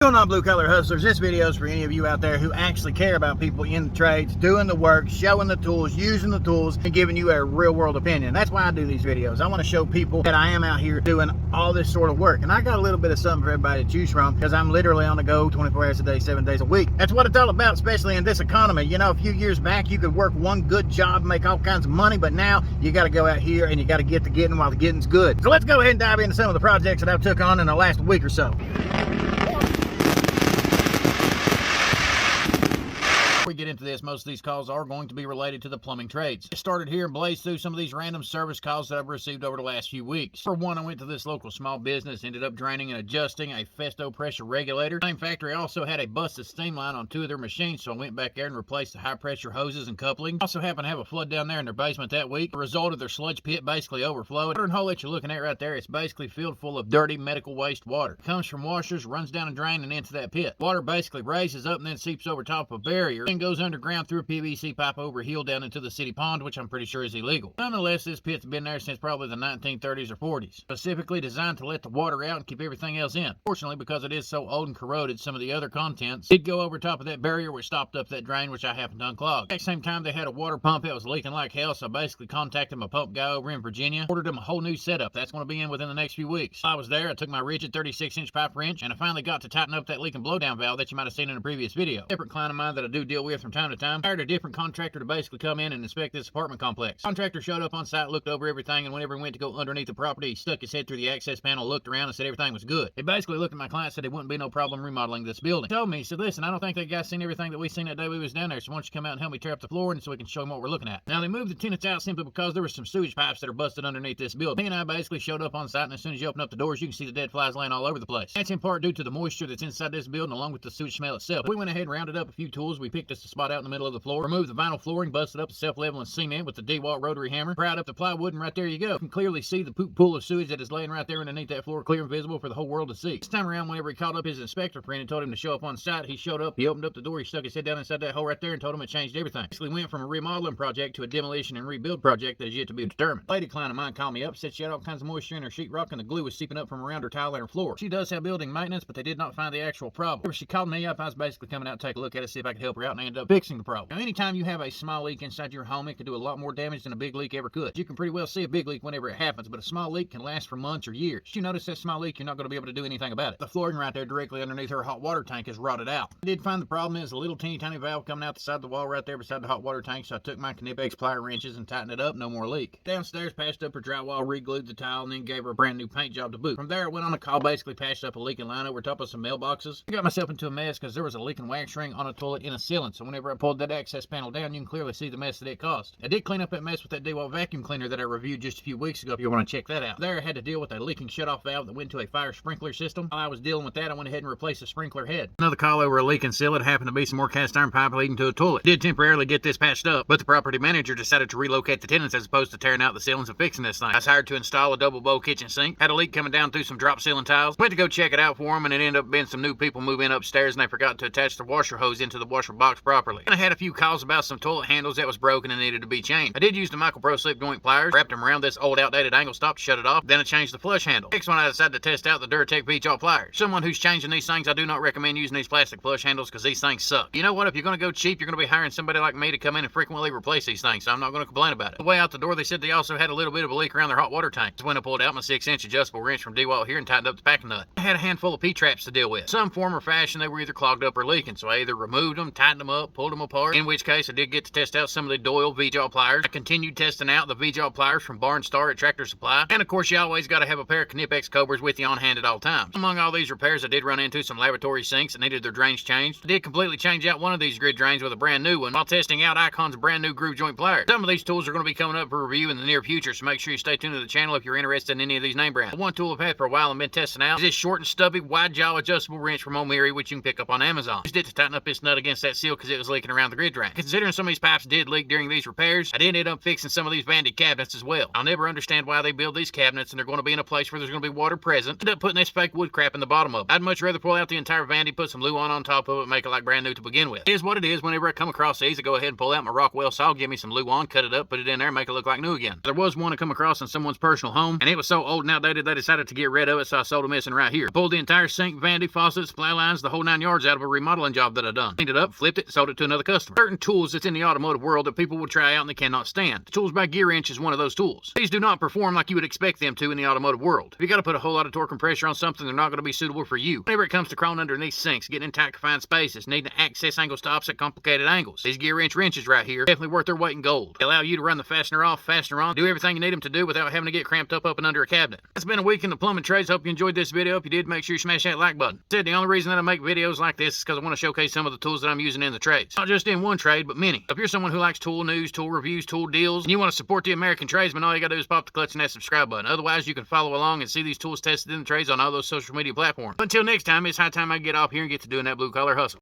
Going on, blue collar hustlers, this video is for any of you out there who actually care about people in the trades, doing the work, showing the tools, using the tools, and giving you a real world opinion. That's why I do these videos. I want to show people that I am out here doing all this sort of work. And I got a little bit of something for everybody to choose from, because I'm literally on the go 24 hours a day, 7 days a week. That's what it's all about, especially in this economy. You know, a few years back, you could work one good job, make all kinds of money, but now you got to go out here and you got to get to getting while the getting's good. So let's go ahead and dive into some of the projects that I've took on in the last week or so. We get into this, most of these calls are going to be related to the plumbing trades. I started here and blazed through some of these random service calls that I've received over the last few weeks. For one, I went to this local small business, ended up draining and adjusting a Festo pressure regulator. Same factory also had a busted steam line on 2 of their machines, so I went back there and replaced the high pressure hoses and coupling. Also happened to have a flood down there in their basement that week. The result of their sludge pit basically overflowed. The watering hole that you're looking at right there, it's basically filled full of dirty medical waste water. It comes from washers, runs down a drain and into that pit. Water basically raises up and then seeps over top of a barrier and goes underground through a PVC pipe over a hill down into the city pond, which I'm pretty sure is illegal. Nonetheless, this pit's been there since probably the 1930s or 40s, specifically designed to let the water out and keep everything else in. Fortunately, because it is so old and corroded, some of the other contents did go over top of that barrier, which stopped up that drain, which I happened to unclog. At the same time, they had a water pump that was leaking like hell, so I basically contacted my pump guy over in Virginia, ordered him a whole new setup. That's going to be in within the next few weeks. While I was there, I took my Ridgid 36-inch pipe wrench, and I finally got to tighten up that leaking blowdown valve that you might have seen in a previous video. A different client of mine that I do deal with from time to time hired a different contractor to basically come in and inspect this apartment complex. Contractor showed up on site, looked over everything, and whenever he went to go underneath the property, he stuck his head through the access panel, looked around, and said everything was good. He basically looked at my client and said it wouldn't be no problem remodeling this building. He told me, he said, listen, I don't think that guy's seen everything that we seen that day we was down there, so why don't you come out and help me tear up the floor and so we can show him what we're looking at. Now, they moved the tenants out simply because there were some sewage pipes that are busted underneath this building. He and I basically showed up on site, and as soon as you open up the doors, you can see the dead flies laying all over the place. That's in part due to the moisture that's inside this building along with the sewage smell itself. We went ahead and rounded up a few tools. We picked us a spot out in the middle of the floor, removed the vinyl flooring, busted up the self-leveling cement with the Dewalt rotary hammer, pried up the plywood, and right there you go. You can clearly see the poop pool of sewage that is laying right there underneath that floor, clear and visible for the whole world to see. This time around, whenever he called up his inspector friend and told him to show up on site, he showed up, he opened up the door, he stuck his head down inside that hole right there and told him it changed everything. Basically went from a remodeling project to a demolition and rebuild project that is yet to be determined. A lady client of mine called me up, said she had all kinds of moisture in her sheetrock and the glue was seeping up from around her tile and her floor. She does have building maintenance, but they did not find the actual problem. Whenever she called me up, I was basically coming out to take a look at it, see if I could help her out, and I ended up fixing the problem. Now, anytime you have a small leak inside your home, it can do a lot more damage than a big leak ever could. You can pretty well see a big leak whenever it happens, but a small leak can last for months or years. If you notice that small leak, you're not going to be able to do anything about it. The flooring right there directly underneath her hot water tank is rotted out. I did find the problem is a little teeny tiny valve coming out the side of the wall right there beside the hot water tank, so I took my Knipex plier wrenches and tightened it up, no more leak. Downstairs, patched up her drywall, re-glued the tile, and then gave her a brand new paint job to boot. From there, I went on a call, basically patched up a leaking line over top of some mailboxes. I got myself into a mess because there was a leaking wax ring on a toilet in a ceiling, so whenever I pulled that access panel down, you can clearly see the mess that it caused. I did clean up that mess with that Dewalt vacuum cleaner that I reviewed just a few weeks ago if you want to check that out. There I had to deal with a leaking shutoff valve that went to a fire sprinkler system. While I was dealing with that, I went ahead and replaced the sprinkler head. Another call over a leaking ceiling happened to be some more cast iron pipe leading to a toilet. Did temporarily get this patched up, but the property manager decided to relocate the tenants as opposed to tearing out the ceilings and fixing this thing. I was hired to install a double bowl kitchen sink. Had a leak coming down through some drop ceiling tiles. Went to go check it out for them, and it ended up being some new people moving upstairs and they forgot to attach the washer hose into the washer box properly. And I had a few calls about some toilet handles that was broken and needed to be changed. I did use the Micro Pro slip joint pliers, wrapped them around this old outdated angle stop to shut it off, then I changed the flush handle. Next one, I decided to test out the Duratech V-jaw pliers. Someone who's changing these things, I do not recommend using these plastic flush handles because these things suck. You know what? If you're going to go cheap, you're going to be hiring somebody like me to come in and frequently replace these things, so I'm not going to complain about it. The way out the door, they said they also had a little bit of a leak around their hot water tank. That's when I pulled out my 6-inch adjustable wrench from Dewalt here and tightened up the packing nut. I had a handful of P-traps to deal with. Some form or fashion, they were either clogged up or leaking, so I either removed them, tightened them up, pulled them apart, in which case I did get to test out some of the Doyle V-jaw pliers. I continued testing out the V-jaw pliers from Barn Star at Tractor Supply, and of course you always got to have a pair of Knipex COBRAS with you on hand at all times. Among all these repairs, I did run into some lavatory sinks that needed their drains changed. I did completely change out one of these grid drains with a brand new one while testing out Icon's brand new groove joint pliers. Some of these tools are going to be coming up for review in the near future, so make sure you stay tuned to the channel if you're interested in any of these name brands. The one tool I've had for a while and been testing out is this short and stubby wide jaw adjustable wrench from O'Meary, which you can pick up on Amazon. I used it to tighten up this nut against that seal because it was was leaking around the grid drain. Considering some of these pipes did leak during these repairs, I did end up fixing some of these vanity cabinets as well. I'll never understand why they build these cabinets and they're going to be in a place where there's going to be water present. End up putting this fake wood crap in the bottom of it. I'd much rather pull out the entire vanity, put some Luan on top of it, and make it like brand new to begin with. It is what it is. Whenever I come across these, I go ahead and pull out my Rockwell saw, give me some Luan, cut it up, put it in there, make it look like new again. There was one I come across in someone's personal home, and it was so old and outdated they decided to get rid of it, so I sold them missing right here. I pulled the entire sink, vanity, faucets, supply lines, the whole 9 yards out of a remodeling job that I done. Cleaned it up, flipped it, sold it to another customer. Certain tools that's in the automotive world that people will try out and they cannot stand. The tools by GEARWRENCH is one of those tools. These do not perform like you would expect them to in the automotive world. If you got to put a whole lot of torque and pressure on something, they're not going to be suitable for you. Whenever it comes to crawling underneath sinks, getting in tight confined spaces, needing to access angle stops at complicated angles, these GEARWRENCH wrenches right here definitely worth their weight in gold. They allow you to run the fastener off, fastener on, do everything you need them to do without having to get cramped up and under a cabinet. It's been a week in the plumbing trades. Hope you enjoyed this video. If you did, make sure you smash that like button. Said the only reason that I make videos like this is because I want to showcase some of the tools that I'm using in the trades. Not just in one trade, but many. If you're someone who likes tool news, tool reviews, tool deals, and you want to support the American tradesman, all you gotta do is pop the clutch and that subscribe button. Otherwise, you can follow along and see these tools tested in the trades on all those social media platforms. Until next time, it's high time I get off here and get to doing that blue collar hustle.